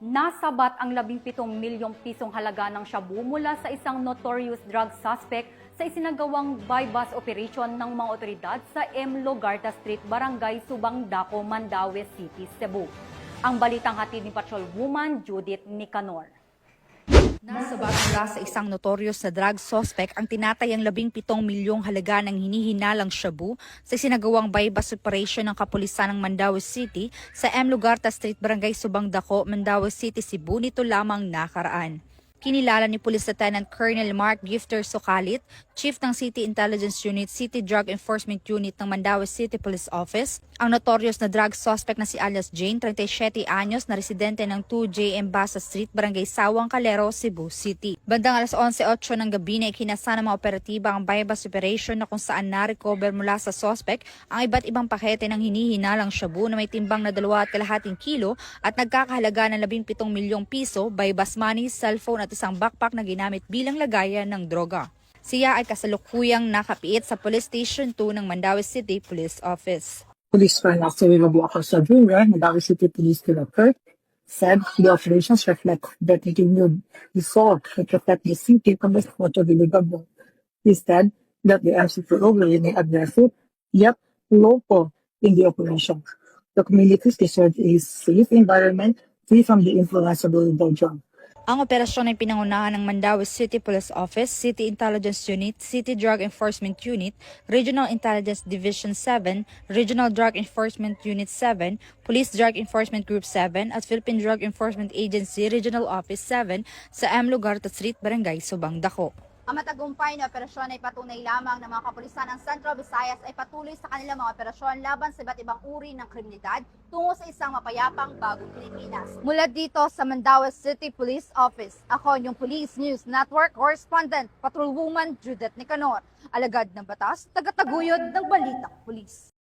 Nasabat ang 17 milyong pisong halaga ng shabu mula sa isang notorious drug suspect sa isinagawang buy-bus operation ng mga otoridad sa M. Logarta Street, Barangay Subang Daco, Mandaue City, Cebu. Ang balitang hatid ni Patrolwoman Judith Nicanor. Nasabat mula sa isang notorious na drug suspect ang tinatayang 17 milyong halaga ng hinihinalang shabu sa sinagawang buy-bus operation ng kapulisan ng Mandaue City sa M. Logarta Street, Barangay Subang Daco, Mandaue City, Cebu nito lamang nakaraan. Kinilala ni Police Lieutenant Colonel Mark Gifter Sokalit, Chief ng City Intelligence Unit, City Drug Enforcement Unit ng Mandaue City Police Office, ang notorious na drug suspect na si alias Jane, 37 anyos, na residente ng 2J Embasa Street, Barangay Sawang Calero, Cebu City. Bandang alas 11:08 ng gabi na ikinasa ng mga operatiba ang buy-bus operation na kung saan na-recover mula sa suspect ang iba't ibang pakete ng hinihinalang shabu na may timbang na 2.5 kilo at nagkakahalaga ng 17 milyong piso, buy-bus money, cellphone at isang backpack na ginamit bilang lagayan ng droga. Siya ay kasalukuyang nakapiit sa Police Station 2 ng Mandaue City Police Office. Police Colonel Abu sa Junior, Mandaue City Police Director, said the operations reflect the continued resolve to protect the city from the spot of illegal drug. He said that the MCPO will remain aggressive yet local in the operation. The communities deserve a safe environment free from the influence of illegal drug. Ang operasyon ay pinangunahan ng Mandaue City Police Office, City Intelligence Unit, City Drug Enforcement Unit, Regional Intelligence Division 7, Regional Drug Enforcement Unit 7, Police Drug Enforcement Group 7 at Philippine Drug Enforcement Agency Regional Office 7 sa M. Logarta Street, Barangay Subang Daco. Ang matagumpay na operasyon ay patunay lamang ng mga kapulisan ng Central Visayas ay patuloy sa kanilang mga operasyon laban sa iba't ibang uri ng kriminalidad tungo sa isang mapayapang bagong Pilipinas. Mula dito sa Mandaue City Police Office, ako yung Police News Network Correspondent, Patrolwoman Judith Nicanor, alagad ng batas, tagataguyod ng Balitang Pulis.